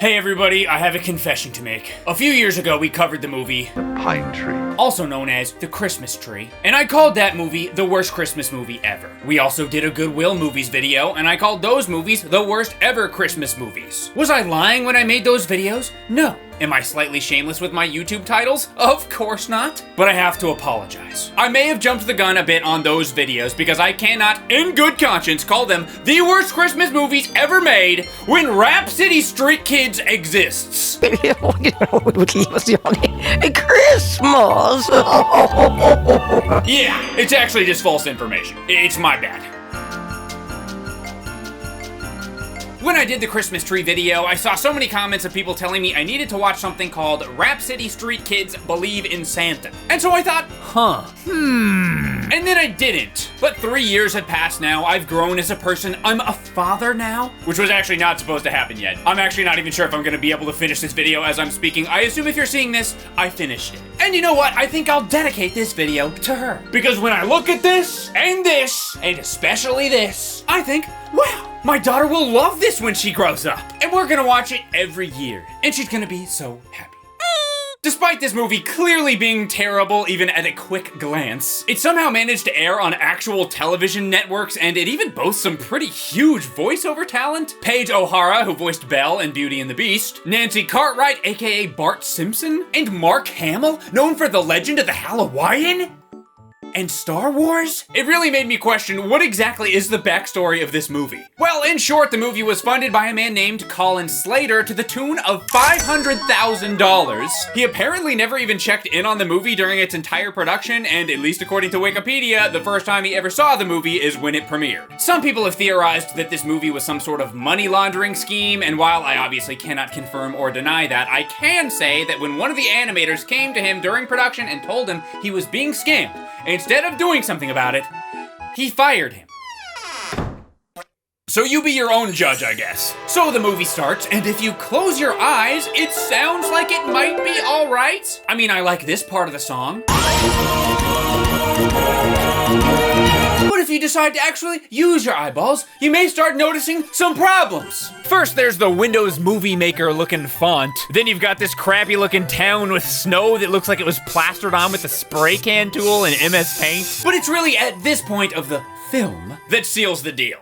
Hey everybody, I have a confession to make. A few years ago we covered the movie The Pine Tree, also known as The Christmas Tree, and I called that movie the worst Christmas movie ever. We also did a Goodwill movies video, and I called those movies the worst ever Christmas movies. Was I lying when I made those videos? No. Am I slightly shameless with my YouTube titles? Of course not. But I have to apologize. I may have jumped the gun a bit on those videos because I cannot, in good conscience, call them the worst Christmas movies ever made when Rapsittie Street Kids exists. Christmas! Yeah, it's actually just false information. It's my bad. When I did the Christmas tree video, I saw so many comments of people telling me I needed to watch something called Rapsittie Street Kids Believe in Santa. And so I thought, and then I didn't. But 3 years had passed now, I've grown as a person, I'm a father now, which was actually not supposed to happen yet. I'm actually not even sure if I'm gonna be able to finish this video as I'm speaking. I assume if you're seeing this, I finished it. And you know what? I think I'll dedicate this video to her. Because when I look at this, and especially this, I think, wow, my daughter will love this when she grows up. And we're gonna watch it every year. And she's gonna be so happy. Despite this movie clearly being terrible even at a quick glance, it somehow managed to air on actual television networks, and it even boasts some pretty huge voiceover talent. Paige O'Hara, who voiced Belle in Beauty and the Beast, Nancy Cartwright, aka Bart Simpson, and Mark Hamill, known for The Legend of the Halloween, and Star Wars? It really made me question what exactly is the backstory of this movie. Well, in short, the movie was funded by a man named Colin Slater to the tune of $500,000. He apparently never even checked in on the movie during its entire production, and at least according to Wikipedia, the first time he ever saw the movie is when it premiered. Some people have theorized that this movie was some sort of money laundering scheme, and while I obviously cannot confirm or deny that, I can say that when one of the animators came to him during production and told him he was being scammed, instead of doing something about it, he fired him. So you be your own judge, I guess. So the movie starts, and if you close your eyes, it sounds like it might be alright. I mean, I like this part of the song. But if you decide to actually use your eyeballs, you may start noticing some problems. First, there's the Windows Movie Maker looking font. Then you've got this crappy looking town with snow that looks like it was plastered on with a spray can tool and MS Paint. But it's really at this point of the film that seals the deal.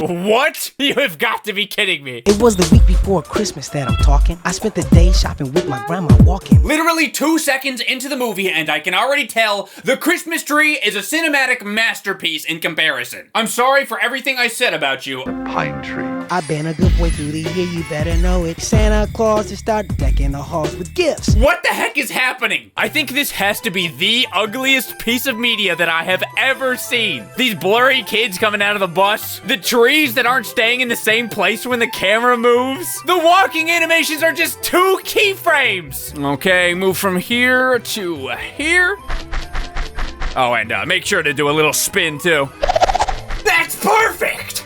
What? You have got to be kidding me. It was the week before Christmas that I'm talking. I spent the day shopping with my grandma walking. Literally 2 seconds into the movie, and I can already tell the Christmas tree is a cinematic masterpiece in comparison. I'm sorry for everything I said about you. The Pine Tree. I've been a good boy through the year, you better know it. Santa Claus has started decking the halls with gifts. What the heck is happening? I think this has to be the ugliest piece of media that I have ever seen. These blurry kids coming out of the bus, the trees that aren't staying in the same place when the camera moves. The walking animations are just 2 keyframes. Okay, move from here to here. Oh, and make sure to do a little spin too. That's perfect!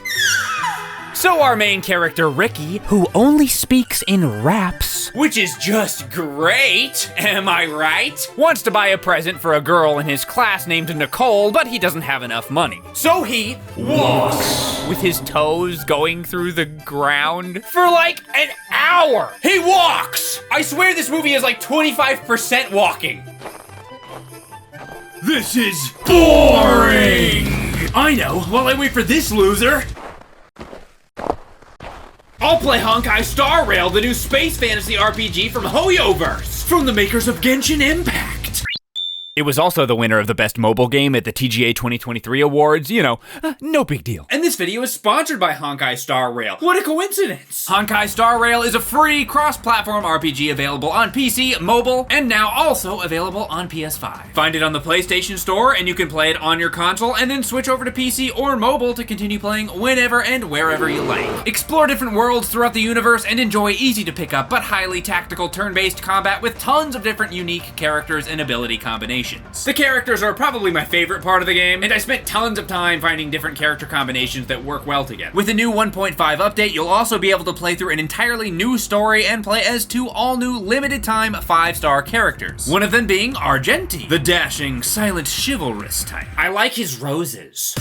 So our main character, Ricky, who only speaks in raps, which is just great, am I right? Wants to buy a present for a girl in his class named Nicole, but he doesn't have enough money. So he walks with his toes going through the ground for like an hour. He walks! I swear this movie is like 25% walking. This is boring! I know, while I wait for this loser, I'll play Honkai Star Rail, the new space fantasy RPG from Hoyoverse, from the makers of Genshin Impact. It was also the winner of the Best Mobile Game at the TGA 2023 Awards, you know, no big deal. And this video is sponsored by Honkai Star Rail. What a coincidence! Honkai Star Rail is a free cross-platform RPG available on PC, mobile, and now also available on PS5. Find it on the PlayStation Store, and you can play it on your console, and then switch over to PC or mobile to continue playing whenever and wherever you like. Explore different worlds throughout the universe and enjoy easy-to-pick-up but highly tactical turn-based combat with tons of different unique characters and ability combinations. The characters are probably my favorite part of the game, and I spent tons of time finding different character combinations that work well together. With the new 1.5 update, you'll also be able to play through an entirely new story and play as 2 all-new limited-time 5-star characters. One of them being Argenti, the dashing, silent, chivalrous type. I like his roses.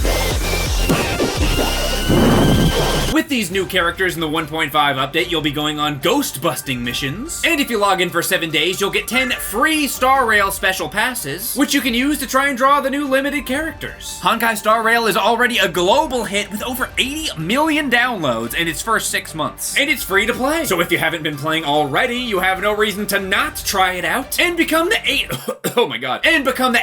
With these new characters in the 1.5 update, you'll be going on ghost busting missions. And if you log in for 7 days, you'll get 10 free Star Rail special passes, which you can use to try and draw the new limited characters. Honkai Star Rail is already a global hit with over 80 million downloads in its first 6 months. And it's free to play. So if you haven't been playing already, you have no reason to not try it out and become the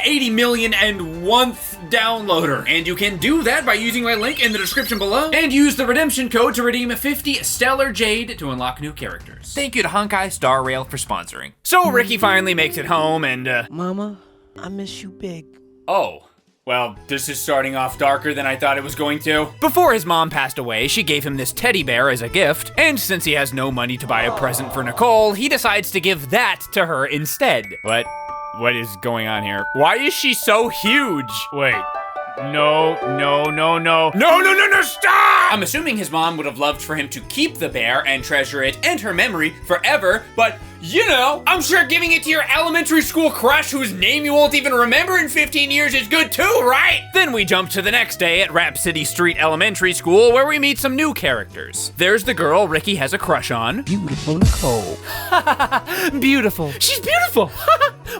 80 million and 1th downloader. And you can do that by using my link in the description below and use the redemption code to redeem 50 Stellar Jade to unlock new characters. Thank you to Honkai Star Rail for sponsoring. So Ricky finally makes it home and Mama, I miss you big. Oh. Well, this is starting off darker than I thought it was going to. Before his mom passed away, she gave him this teddy bear as a gift, and since he has no money to buy a present for Nicole, he decides to give that to her instead. What is going on here? Why is she so huge? Wait. No, stop! I'm assuming his mom would have loved for him to keep the bear and treasure it and her memory forever, but you know, I'm sure giving it to your elementary school crush whose name you won't even remember in 15 years is good too, right? Then we jump to the next day at Rapsittie Street Elementary School where we meet some new characters. There's the girl Ricky has a crush on. Beautiful Nicole. Beautiful. She's beautiful.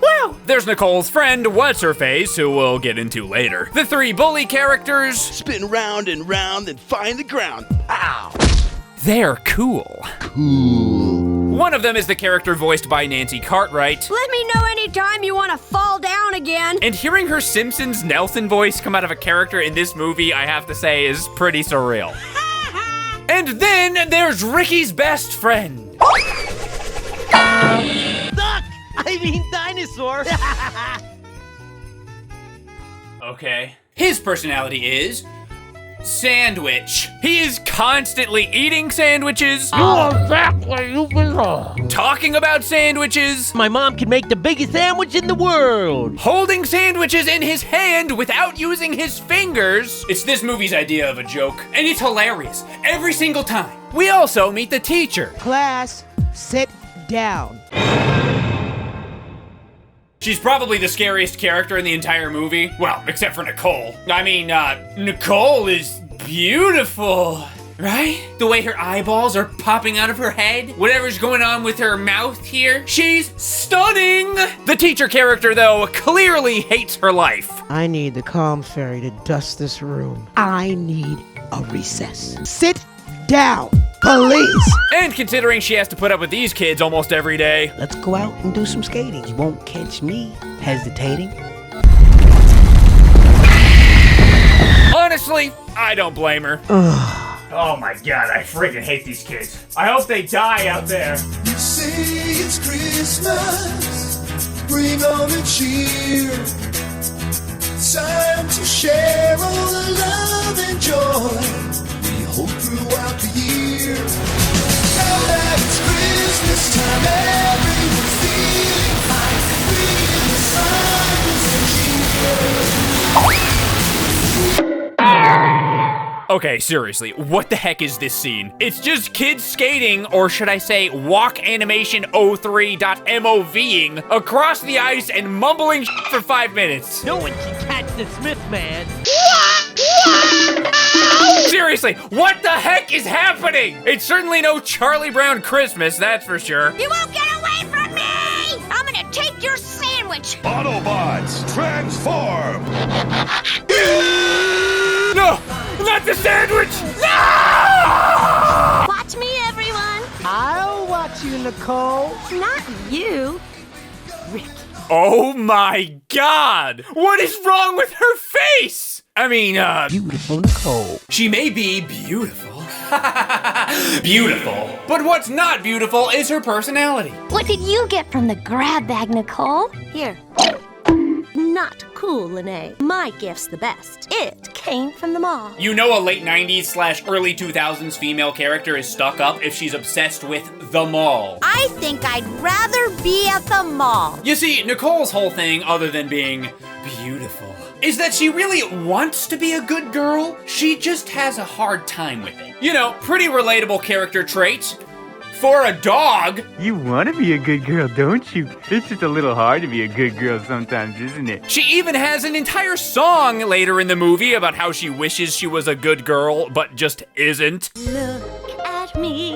Wow. There's Nicole's friend, What's-Her-Face, who we'll get into later. The 3 bully characters. Spin round and round and find the ground. Ow! They're cool. One of them is the character voiced by Nancy Cartwright. Let me know anytime you want to fall down again. And hearing her Simpsons Nelson voice come out of a character in this movie, I have to say, is pretty surreal. And then there's Ricky's best friend. Duck! I mean dinosaur! Okay. His personality is Sandwich. He is constantly eating sandwiches. You are back where you belong. Talking about sandwiches. My mom can make the biggest sandwich in the world. Holding sandwiches in his hand without using his fingers. It's this movie's idea of a joke, and it's hilarious every single time. We also meet the teacher. Class, sit down. She's probably the scariest character in the entire movie. Well, except for Nicole. I mean, Nicole is beautiful, right? The way her eyeballs are popping out of her head, whatever's going on with her mouth here, she's stunning! The teacher character, though, clearly hates her life. I need the calm fairy to dust this room. I need a recess. Sit down, police! And considering she has to put up with these kids almost every day. Let's go out and do some skating. You won't catch me hesitating. Honestly, I don't blame her. Oh my god, I freaking hate these kids. I hope they die out there. You say it's Christmas, bring on the cheer. Time to share all the love and joy we hope throughout the year. Now that it's Christmas time, everyone's feeling fine. Bringing the sun and cheer. Okay, seriously, what the heck is this scene? It's just kids skating, or should I say walk animation 03.moving across the ice and mumbling for 5 minutes. No one can catch the Smith man. Seriously, what the heck is happening? It's certainly no Charlie Brown Christmas, that's for sure. You won't get away from me! I'm gonna take your sandwich. Autobots, transform! No, not the sandwich! No! Watch me, everyone. I'll watch you, Nicole. Not you, Ricky. Oh my god! What is wrong with her face? I mean, Beautiful Nicole. she may be beautiful. Beautiful. But what's not beautiful is her personality. What did you get from the grab bag, Nicole? Here. Not cool, Lene. My gift's the best. It came from the mall. You know a late 90s / early 2000s female character is stuck up if she's obsessed with the mall. I think I'd rather be at the mall. You see, Nicole's whole thing, other than being beautiful, is that she really wants to be a good girl. She just has a hard time with it. You know, pretty relatable character trait. for a dog. You want to be a good girl, don't you? It's just a little hard to be a good girl sometimes, isn't it? She even has an entire song later in the movie about how she wishes she was a good girl, but just isn't. Look at me,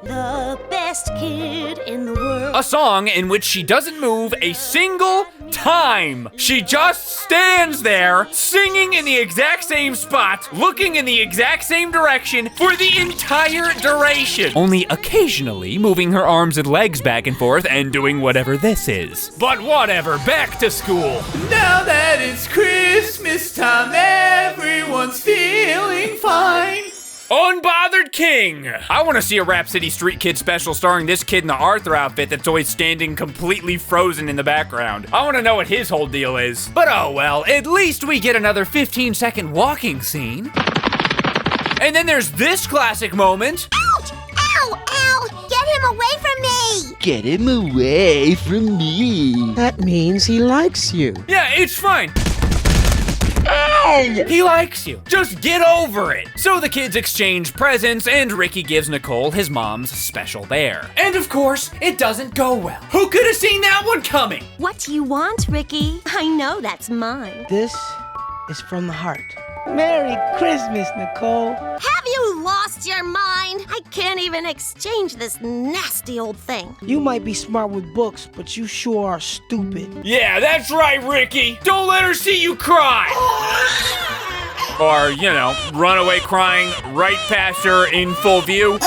the best kid in the world. A song in which she doesn't move a single time. She just stands there, singing in the exact same spot, looking in the exact same direction for the entire duration. Only occasionally moving her arms and legs back and forth and doing whatever this is. But whatever, back to school. Now that it's Christmas time, everyone's feeling fine. Unbothered King! I want to see a Rapsittie Street Kids special starring this kid in the Arthur outfit that's always standing completely frozen in the background. I want to know what his whole deal is. But oh well, at least we get another 15-second walking scene. And then there's this classic moment. Ouch! Ow! Ow! Get him away from me! Get him away from me. That means he likes you. Yeah, it's fine. He likes you. Just get over it. So the kids exchange presents and Ricky gives Nicole his mom's special bear. And of course, it doesn't go well. Who could have seen that one coming? What do you want, Ricky? I know that's mine. This is from the heart. Merry Christmas, Nicole. Have you lost your mind? I can't even exchange this nasty old thing. You might be smart with books, but you sure are stupid. Yeah, that's right, Ricky. Don't let her see you cry. Or, you know, run away crying right past her in full view.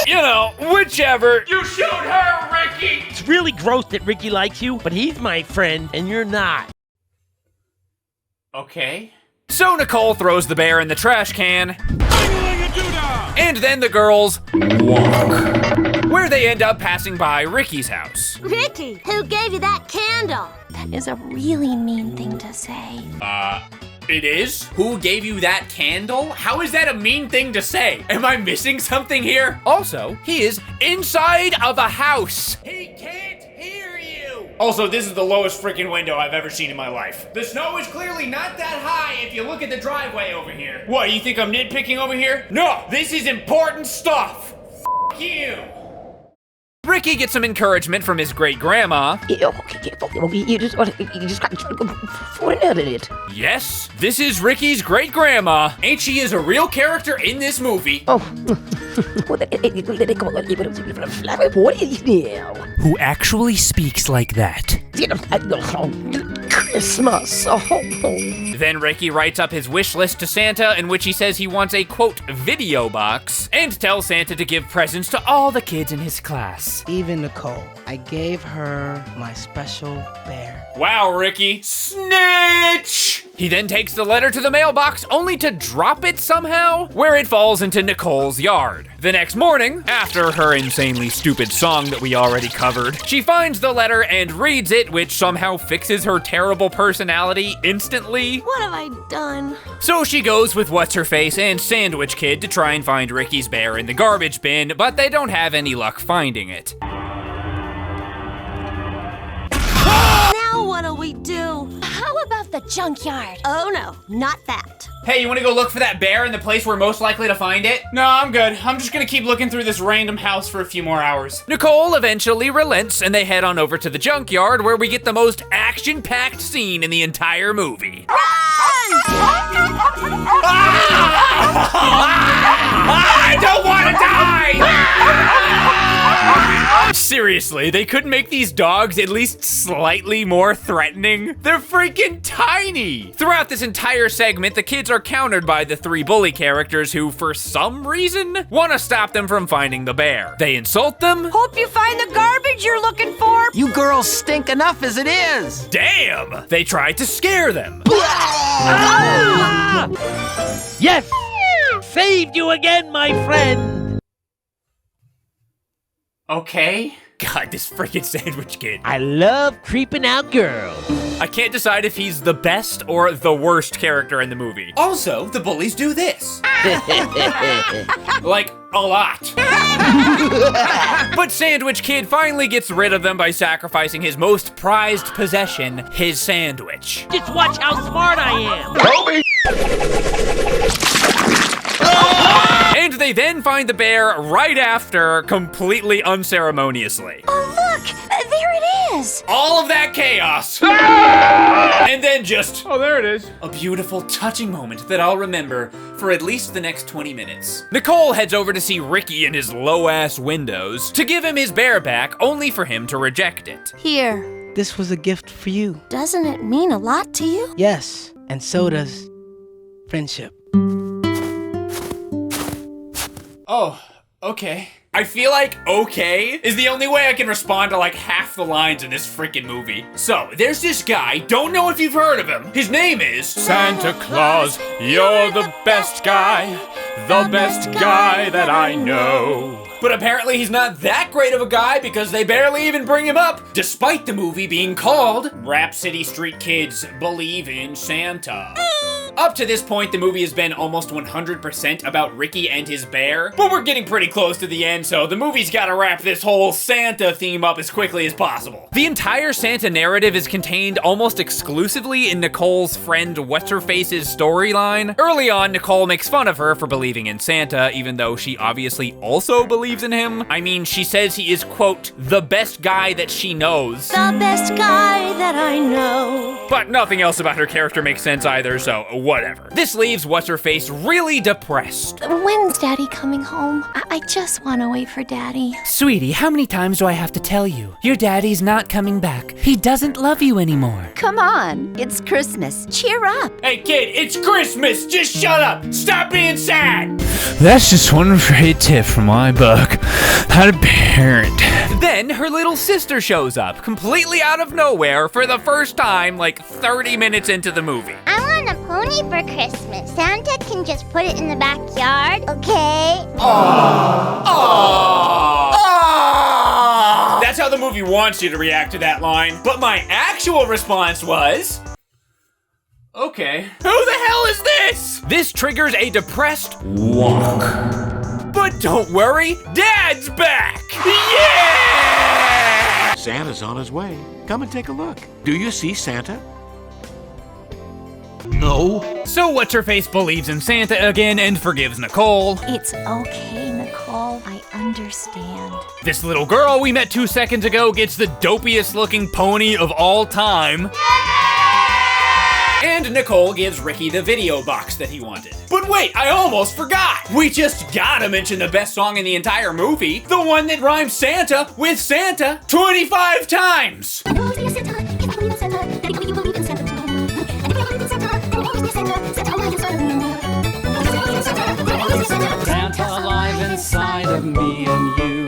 You know, whichever. You shoot her, Ricky. It's really gross that Ricky likes you, but he's my friend and you're not. Okay. So Nicole throws the bear in the trash can. And then the girls walk. Where they end up passing by Ricky's house. Ricky, who gave you that candle? That is a really mean thing to say. It is? Who gave you that candle? How is that a mean thing to say? Am I missing something here? Also, he is inside of a house. He can't hear you. Also, this is the lowest freaking window I've ever seen in my life. The snow is clearly not that high if you look at the driveway over here. What, you think I'm nitpicking over here? No, this is important stuff. F you. Ricky gets some encouragement from his great-grandma. You just got it. Yes, this is Ricky's great-grandma, and she is a real character in this movie. Oh. Who actually speaks like that. Christmas. Then Ricky writes up his wish list to Santa, in which he says he wants a, quote, video box, and tells Santa to give presents to all the kids in his class. Even Nicole. I gave her my special bear. Wow, Ricky. Snitch! He then takes the letter to the mailbox, only to drop it somehow, where it falls into Nicole's yard. The next morning, after her insanely stupid song that we already covered, she finds the letter and reads it, which somehow fixes her terrible personality instantly. What have I done? So she goes with What's-Her-Face and Sandwich Kid to try and find Ricky's bear in the garbage bin, but they don't have any luck finding it. Now what'll we do? How about the junkyard? Oh no, not that. Hey, you wanna go look for that bear in the place we're most likely to find it? No, I'm good. I'm just gonna keep looking through this random house for a few more hours. Nicole eventually relents and they head on over to the junkyard where we get the most action-packed scene in the entire movie. I don't wanna die! Seriously, they couldn't make these dogs at least slightly more threatening? They're freaking tiny! Throughout this entire segment, the kids are countered by the three bully characters who, for some reason, want to stop them from finding the bear. They insult them. Hope you find the garbage you're looking for. You girls stink enough as it is. Damn! They try to scare them. Yes! Saved you again, my friend! Okay. God, this freaking Sandwich Kid. I love creeping out girls. I can't decide if he's the best or the worst character in the movie. Also, the bullies do this. Like, a lot. But Sandwich Kid finally gets rid of them by sacrificing his most prized possession, his sandwich. Just watch how smart I am. And they then find the bear right after, completely unceremoniously. Oh, look! There it is! All of that chaos. And then just... Oh, there it is. a beautiful, touching moment that I'll remember for at least the next 20 minutes. Nicole heads over to see Ricky in his low-ass windows to give him his bear back, only for him to reject it. Here. This was a gift for you. Doesn't it mean a lot to you? Yes, and so does friendship. Oh, okay. I feel like okay is the only way I can respond to like half the lines in this freaking movie. So, there's this guy, don't know if you've heard of him. His name is Santa Claus, you're the best guy that I know. But apparently he's not that great of a guy because they barely even bring him up, despite the movie being called Rapsittie Street Kids Believe in Santa. Up to this point, the movie has been almost 100% about Ricky and his bear, but we're getting pretty close to the end, so the movie's gotta wrap this whole Santa theme up as quickly as possible. The entire Santa narrative is contained almost exclusively in Nicole's friend What's-Her-Face's storyline. Early on, Nicole makes fun of her for believing in Santa, even though she obviously also believes in him. I mean, she says he is, quote, the best guy that she knows. The best guy that I know. But nothing else about her character makes sense either, so whatever. This leaves What's-Her-Face really depressed. When's Daddy coming home? I just want to wait for Daddy. Sweetie, how many times do I have to tell you? Your daddy's not coming back. He doesn't love you anymore. Come on, it's Christmas. Cheer up. Hey kid, it's Christmas! Just shut up! Stop being sad! That's just one great tip from my book. How to parent. Then her little sister shows up, completely out of nowhere for the first time, like 30 minutes into the movie. I want a pony for Christmas. Santa can just put it in the backyard, okay? Aww. That's how the movie wants you to react to that line. But my actual response was... okay. Who the hell is this? This triggers a depressed walk. But don't worry, Dad's back! Yeah! Santa's on his way. Come and take a look. Do you see Santa? No. So What's-Her-Face believes in Santa again and forgives Nicole. It's okay, Nicole. I understand. This little girl we met 2 seconds ago gets the dopiest looking pony of all time. And Nicole gives Ricky the video box that he wanted. But wait, I almost forgot! We just gotta mention the best song in the entire movie, the one that rhymes Santa with Santa 25 times! Santa alive inside of me and you.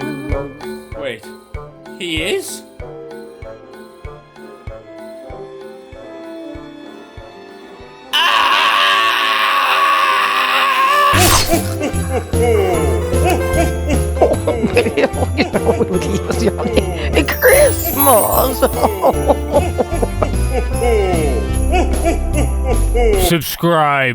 Wait, he is? Christmas! Subscribe.